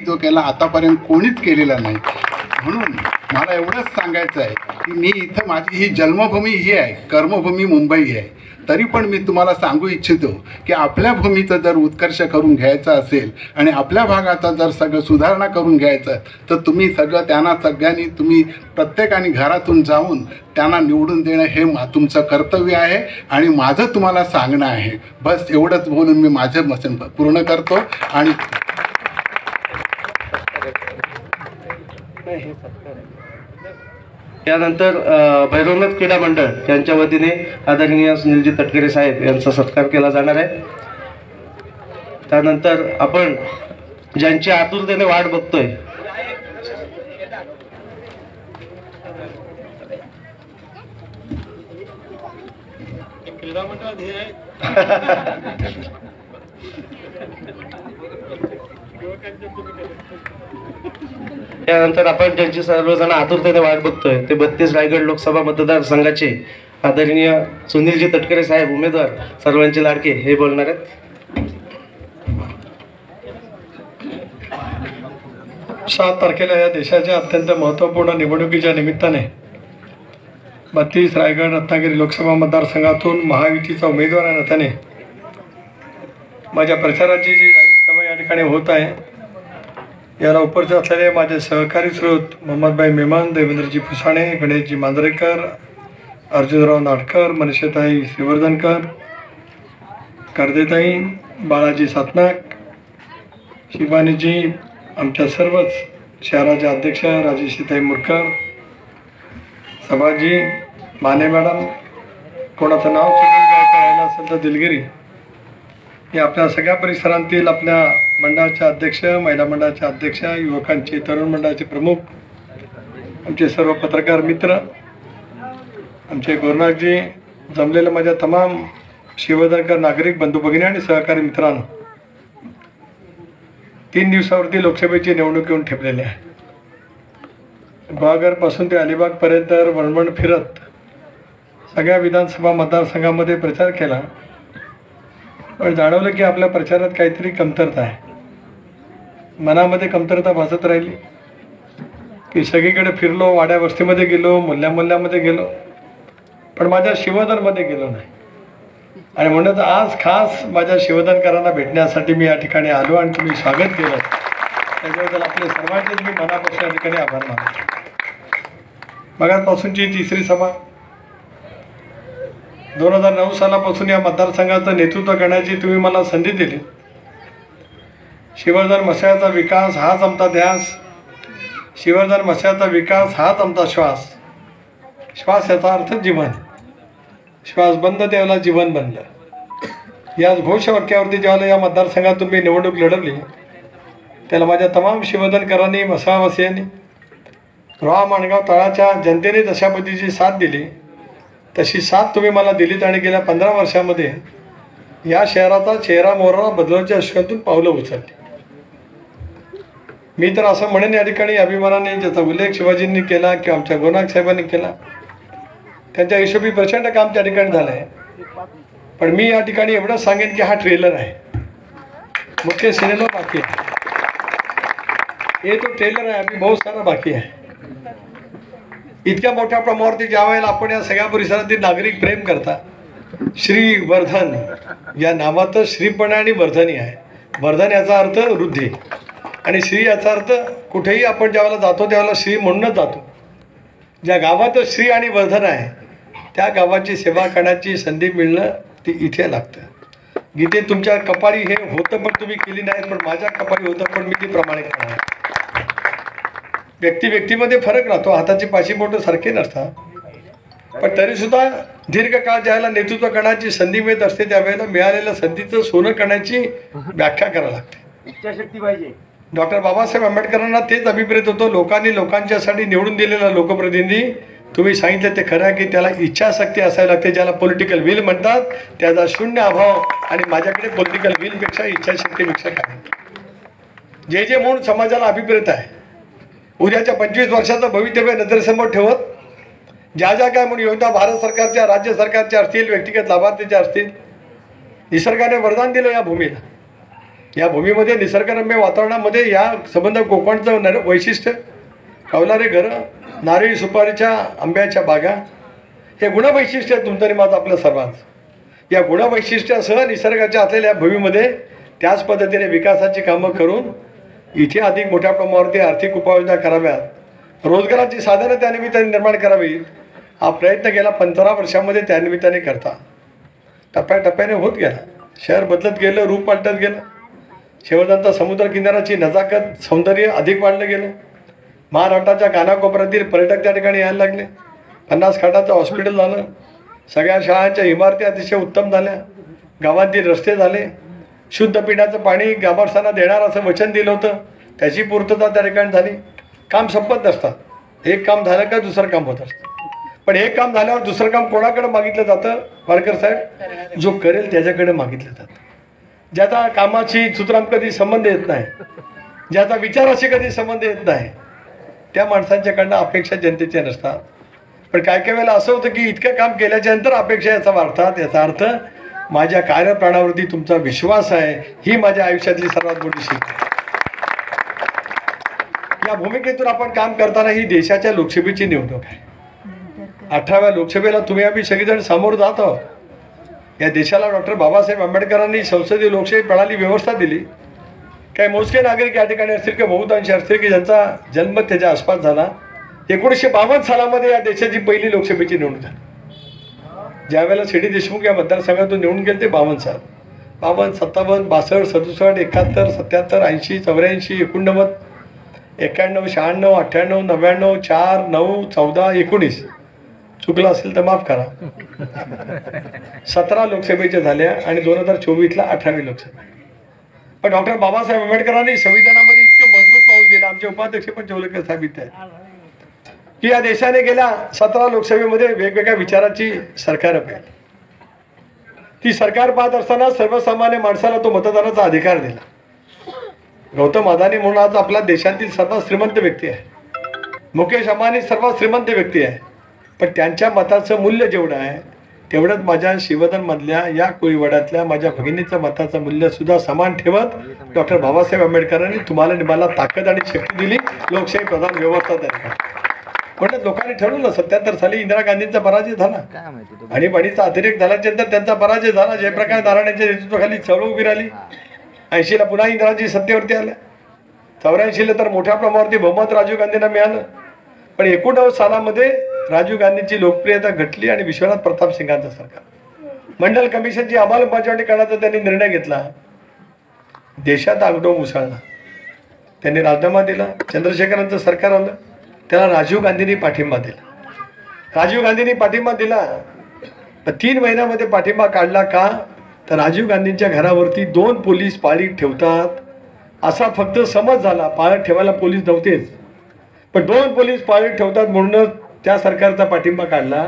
जो केला आतापर्यंत कोणीच केलेला नाही। म्हणून मला एवढंच सांगायचं आहे की मी इथं माझी ही जन्मभूमी ही आहे, कर्मभूमी मुंबई आहे, तरी पण मी तुम्हाला सांगू इच्छितो की आपल्या भूमीचं जर उत्कर्ष करून घ्यायचं असेल आणि आपल्या भागाचं जर सगळं सुधारणा करून घ्यायचं तर तुम्ही सगळ्यांनी तुम्ही प्रत्येकाने घरातून जाऊन त्यांना निवडून देणं हे तुमचं कर्तव्य आहे आणि माझं तुम्हाला सांगणं आहे। बस एवढंच बोलून मी माझं वचन पूर्ण करतो। आणि यानंतर भैरवनाथ क्रीडा मंडळ यांच्या वतीने आदरणीय सुनीलजी तटकरे साहेब यांचा सत्कार केला जाणार आहे। त्यानंतर आपण ज्यांची आतुरतेने वाट बघतोय क्रीडा मंडळ यानंतर आपण ज्यांची सर्वजण आतुरतेने वाट बघतोय ते 32 रायगड लोकसभा मतदारसंघाचे आदरणीय सुनीलजी तटकरे साहेब उमेदवार सर्वांचे लाडके हे बोलणार आहेत। 7 तारखेला या देशाच्या अत्यंत महत्त्वपूर्ण निवडणुकीच्या निमित्ताने 32 रायगड रत्नागिरी लोकसभा मतदारसंघातून महायुतीचा उमेदवार आहे नात्याने माझ्या प्रचाराची जी जाहीर सभा या ठिकाणी होत आहे, याला उपस्थित असलेले माझे सहकारी स्रोत मोहम्मदभाई मेमन, देवेंद्रजी फुसाणे, गणेशजी मांजरेकर, अर्जुनराव नाटकर, मनीषाताई श्रीवर्धनकर, कर्देताई, बाळाजी सातनाक, शिवानीजी, आमच्या सर्वच शहराचे अध्यक्ष राजेशीताई मुरकर, सभाजी माने मॅडम, कोणाचं नाव चुकून राहिलं असेल तर दिलगिरी, हे आपल्या सगळ्या परिसरांतील आपल्या मंडळाचे अध्यक्ष, महिला मंडळाचे अध्यक्ष, युवकांचे तरुण मंडळाचे प्रमुख, आमचे सर्व पत्रकार मित्र, आमचे गुरुनाथजी, जमलेलं माझ्या तमाम शिवधरकर नागरिक बंधू भगिनी आणि सहकारी मित्रांनो, 3 दिवसावरती लोकसभेची निवडणूक येऊन ठेपलेली आहे। गुहागरपासून ते अलिबागपर्यंत वणवण फिरत सगळ्या विधानसभा मतदारसंघामध्ये प्रचार केला, पण जाणवलं की आपल्या प्रचारात काहीतरी कमतरता आहे। मनामध्ये कमतरता भासत राहिली की सगळीकडे फिरलो, वाड्या वस्तीमध्ये गेलो, मोहल्ल्यामध्ये गेलो, पण माझ्या शिवधनमध्ये गेलो नाही। आणि म्हणूनच आज खास माझ्या शिवधनकरांना भेटण्यासाठी मी या ठिकाणी आलो आणि तुम्ही स्वागत केलं, त्याच्याबद्दल आपले सर्वांचेच मी मनापासून या ठिकाणी आभार मानतो। मगापासूनची 3री सभा 2009 सालापासून या मतदारसंघाचं नेतृत्व करण्याची तुम्ही मला संधी दिली। शिवर्धन मसाल्याचा विकास हाच आमचा ध्यास, शिवर्धन मसाल्याचा विकास हाच आमचा श्वास, श्वास याचा अर्थ जीवन, श्वास बंद त्यावेळेला जीवन बनलं। या घोषवाक्यावरती ज्यावेळेला या मतदारसंघातून मी निवडणूक लढवली, त्याला माझ्या तमाम शिवधनकरांनी, मसावासियांनी, रोहा माणगाव तळाच्या जनतेने जशा पद्धतीची साथ दिली तशी साथ तुम्ही मला दिलीत आणि गेल्या 15 वर्षामध्ये या शहराचा चेहरा मोहरा बदलण्याच्या दृष्टीतून पावलं उचलली। मी तर असं म्हणेन या ठिकाणी अभिमानाने, ज्याचा उल्लेख शिवाजींनी केला किंवा आमच्या गोनाक साहेबांनी केला, त्यांच्या हिशोबी प्रचंड काम त्या ठिकाणी झालं आहे। पण मी या ठिकाणी एवढंच सांगेन की हा ट्रेलर आहे, मुख्य सिनेमा बाकी आहे। हे तो ट्रेलर आहे, अभी बहुत सारा बाकी आहे। इतक्या मोठ्या प्रमाणावरती ज्या वेळेला आपण या सगळ्या परिसरातील नागरिक प्रेम करता, श्रीवर्धन या नावातच श्रीपण आणि वर्धनी आहे। वर्धन याचा अर्थ वृद्धी आणि श्री याचा अर्थ कुठेही आपण ज्यावेळेला जातो त्यावेळेला श्री म्हणूनच जातो। ज्या गावात श्री आणि वर्धन आहे त्या गावाची सेवा करण्याची संधी मिळणं ती इथे लागतं। गीतेत तुमच्या कपाळी हे होतं पण तुम्ही केली नाही, पण माझ्या कपाळी होतं पण मी ती प्रामाणिक करणार। व्यक्तीमध्ये फरक राहतो, हाताची पाची बोटं सारखे नसतात, पण तरीसुद्धा दीर्घकाळ ज्यावेळेला नेतृत्व करण्याची संधी मिळत असते त्यावेळेला मिळालेल्या संधीचं सोनं करण्याची व्याख्या करावी लागते। इच्छाशक्ती पाहिजे। डॉक्टर बाबासाहेब आंबेडकरांना तेच अभिप्रेत होतं, लोकांनी लोकांच्यासाठी निवडून दिलेला लोकप्रतिनिधी तुम्ही सांगितलं ते खरं आहे की त्याला इच्छाशक्ती असायला लागते, ज्याला पॉलिटिकल विल म्हणतात, त्याचा शून्य अभाव। आणि माझ्याकडे पॉलिटिकल विलपेक्षा इच्छाशक्तीपेक्षा काय, जे जे म्हणून समाजाला अभिप्रेत आहे, उद्याच्या 25 वर्षाचं भवितव्य नजरेसमोर ठेवत ज्या ज्या काय म्हणून योजना भारत सरकारच्या, राज्य सरकारच्या असतील, व्यक्तिगत लाभार्थीच्या असतील, निसर्गाने वरदान दिलं या भूमीला। या भूमीमध्ये निसर्गरम्य वातावरणामध्ये या संबंध कोकणचं वैशिष्ट्य, कौलारे घरं, नारळी सुपारीच्या आंब्याच्या बागा, हे गुणवैशिष्ट्य आहे तुमचं आणि माझं आपलं सर्वांचं. या गुणवैशिष्ट्यासह निसर्गाच्या असलेल्या भूमीमध्ये त्याच पद्धतीने विकासाची कामं करून इथे अधिक मोठ्या प्रमाणावरती आर्थिक उपाययोजना कराव्यात, रोजगाराची साधनं त्यानिमित्ताने निर्माण करावी, हा प्रयत्न गेला 15 वर्षामध्ये त्यानिमित्ताने करता टप्प्याटप्प्याने होत गेला. शहर बदलत गेलं, रूप पालटत गेलं. शेवटचा समुद्र किनाऱ्याची नजाकत, सौंदर्य अधिक वाढलं गेलं. महाराष्ट्राच्या कानाकोपऱ्यातील पर्यटक त्या ठिकाणी यायला लागले. 50 खाटाचं हॉस्पिटल झालं. सगळ्या शाळांच्या इमारती अतिशय उत्तम झाल्या. गावातील रस्ते झाले. शुद्ध पिण्याचं पाणी गावार्थांना देणार असं वचन दिलं होतं, त्याची पूर्तता त्या ठिकाणी झाली. काम संपत नसतात. एक काम झालं का दुसरं काम होत असतं. पण एक काम झाल्यावर दुसरं काम कोणाकडे मागितलं जातं वाडकर साहेब? जो करेल त्याच्याकडे मागितलं जातं. ज्याचा कामाची सूत्राम कधी संबंध येत नाही, ज्याचा विचाराशी कधी संबंध येत नाही, त्या माणसांच्याकडनं अपेक्षा जनतेच्या नसतात. पण काय काय वेळेला असं होतं की इतकं काम केल्याच्या नंतर अपेक्षा याचा वाढतात. याचा अर्थ माझ्या कार्यप्रणावरती तुमचा विश्वास आहे, ही माझ्या आयुष्यातली सर्वात मोठी शिक. या भूमिकेतून आपण काम करताना ही देशाच्या लोकसभेची निवडणूक आहे. 18व्या लोकसभेला तुम्ही आम्ही सगळेजण समोर जात आहोत. या देशाला डॉक्टर बाबासाहेब आंबेडकरांनी संसदीय लोकशाही प्रणाली व्यवस्था दिली. काही मोजके नागरिक या ठिकाणी असतील की बहुतांश असतील की ज्यांचा जन्म त्याच्या आसपास झाला. 1952 सालामध्ये या देशाची पहिली लोकसभेची निवडणूक झाली. ज्यावेळेला सी डी देशमुख या मतदारसंघातून निवडून गेले ते 52 साल. 52, 57, 62, 67, 71, 77, 80, 84, 89, 91, 96, 98, 99, 4, 9, 14, 19. चुकलं असेल तर माफ करा. 17 लोकसभेच्या झाल्या आणि 2024ला 18वी लोकसभा. पण डॉक्टर बाबासाहेब आंबेडकरांनी संविधानामध्ये इतकं मजबूत पाऊल दिलं, आमचे उपाध्यक्ष पण चौलेकर साहेब इथे आहेत, की या देशाने गेल्या 17 लोकसभेमध्ये वेगवेगळ्या विचाराची सरकार अपेल. ती सरकार पाहत असताना सर्वसामान्य माणसाला तो मतदानाचा अधिकार दिला. गौतम अदानी म्हणून आज आपल्या देशातील सर्वात श्रीमंत व्यक्ती आहे. मुकेश अंबानी सर्वात श्रीमंत व्यक्ती आहे. पण त्यांच्या मताचं मूल्य जेवढं आहे तेवढंच माझ्या शिवधनमधल्या या कोळीवाड्यातल्या माझ्या भगिनीचं मताचं मूल्य सुद्धा समान ठेवत डॉक्टर बाबासाहेब आंबेडकरांनी तुम्हाला मला ताकद आणि शक्ती दिली. लोकशाही प्रधान व्यवस्था त्यांना म्हणत लोकांनी ठरवलं. 77 साली इंदिरा गांधींचा पराजय झाला, आणीबाणीचा अतिरेक झाल्यानंतर त्यांचा पराजय झाला. जयप्रकाश नारायणांच्या नेतृत्वाखाली चळवळ उभी राहिली. 80ला पुन्हा इंदिराजी सत्तेवरती आल्या. 84ला तर मोठ्या प्रमाणावरती बहुमत राजीव गांधींना मिळालं. पण 89 सालामध्ये राजीव गांधींची लोकप्रियता घटली आणि विश्वनाथ प्रताप सिंगांचं सरकार मंडल कमिशनची अंमलबजावणी करण्याचा त्यांनी निर्णय घेतला. देशात आगडोंब उसळला. त्यांनी राजीनामा दिला. चंद्रशेखरांचं सरकार आलं, त्याला राजीव गांधींनी पाठिंबा दिला. राजीव गांधींनी पाठिंबा दिला. 3 महिन्यामध्ये पाठिंबा काढला का तर राजीव गांधींच्या घरावरती 2 पोलीस पाळीत ठेवतात असा फक्त समज झाला. पाळत ठेवायला पोलीस नव्हतेच, पण 2 पोलीस पाळीत ठेवतात म्हणूनच त्या सरकारचा पाठिंबा काढला.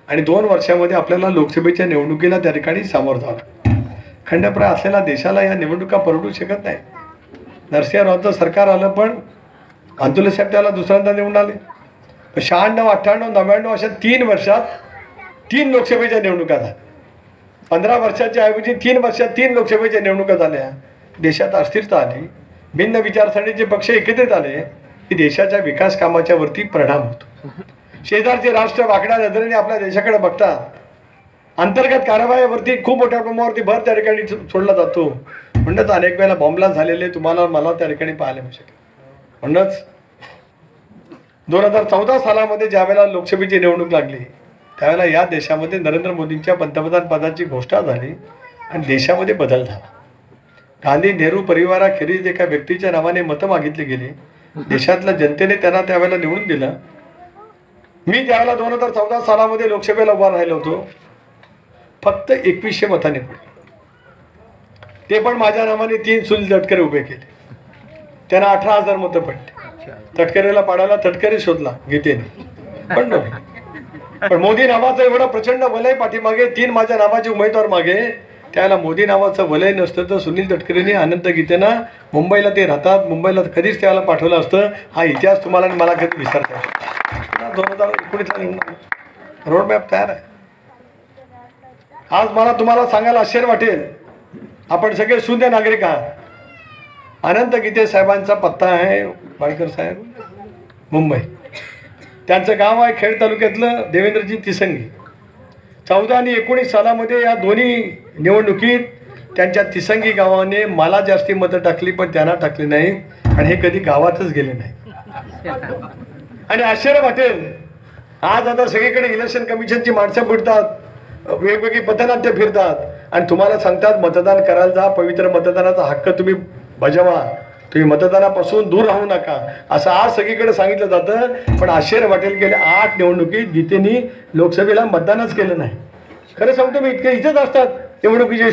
आणि 2 वर्षामध्ये आपल्याला लोकसभेच्या निवडणुकीला त्या ठिकाणी सामोर जावं लागतं. खंडप्राय असलेल्या देशाला या निवडणुका परवडू शकत नाही. नरसिंहरावांचं सरकार आलं, पण अंतुले साहेब त्याला दुसऱ्यांदा निवडून आले. 96, 98, 99 अशा 3 वर्षात 3 लोकसभेच्या निवडणुका झाल्या. 15 वर्षाच्या ऐवजी 3 वर्षात 3 लोकसभेच्या निवडणुका झाल्या. देशात अस्थिरता आली. भिन्न विचारसरणीचे पक्ष एकत्रित आले की देशाच्या विकास कामाच्या वरती परिणाम होतो. शेजारचे राष्ट्र वाकड्या नजरेने आपल्या देशाकडे बघतात. अंतर्गत कारवायावरती खूप मोठ्या प्रमाणावरती भर त्या ठिकाणी सोडला जातो. म्हणूनच अनेक वेळेला बॉम्बला झालेले तुम्हाला मला त्या ठिकाणी पाहायला मिळू शकेल. म्हणूनच 2014 सालामध्ये ज्यावेळेला लोकसभेची निवडणूक लागली त्यावेळेला या देशामध्ये नरेंद्र मोदींच्या पंतप्रधान पदाची घोषणा झाली आणि देशामध्ये बदल झाला. गांधी नेहरू परिवाराखेरीज एका व्यक्तीच्या नावाने मतं मागितली गेली. देशातल्या जनतेने त्यांना त्यावेळेला निवडून दिलं. मी त्यावेळेला 2014 सालामध्ये लोकसभेला उभा राहिलो होतो. फक्त 2100 मतांनी पडले. ते पण माझ्या नावाने 3 सुनील तटकरे उभे केले. त्यांना 18,000 मतं पडली. तटकरेला पाडायला तटकरे शोधला गीतेने, पण नव्हे. पण मोदी नावाचं एवढं प्रचंड वलय पाठीमागे, 3 माझ्या नावाचे उमेदवार मागे. त्याला मोदी नावाचं वलय नसतं तर सुनील तटकरेंनी अनंत गीतेनं मुंबईला ते राहतात, मुंबईला कधीच त्याला पाठवलं असतं. हा इतिहास तुम्हाला आणि मला कधी विसरता. 2019ला रोडमॅप तयार आहे. आज मला तुम्हाला सांगायला आश्चर्य वाटेल, आपण सगळे शून्य नागरिक आहात. अनंत गीते साहेबांचा पत्ता आहे वाडकर साहेब, मुंबई. त्यांचं गाव आहे खेड तालुक्यातलं देवेंद्रजी तिसंगी. 14 आणि 19 सालामध्ये या दोन्ही निवडणुकीत त्यांच्या तिसंगी गावाने मला जास्ती मतं टाकली, पण त्यांना टाकली नाही आणि हे कधी गावातच गेले नाही. आणि आश्चर्य वाटेल, आज आता सगळीकडे इलेक्शन कमिशनची माणसं फिरतात, वेगवेगळी पथनाट्य फिरतात आणि तुम्हाला सांगतात मतदान करायला जा, पवित्र मतदानाचा हक्क तुम्ही बजावा, तुम्ही मतदानापासून दूर राहू नका, असं आज सगळीकडे सांगितलं जातं. पण आश्चर्य वाटेल, गेल्या 8 निवडणुकीत गीतेनी लोकसभेला मतदानच केलं नाही. खरं सांगतो मी, इतके इथेच असतात निवडणुकीचे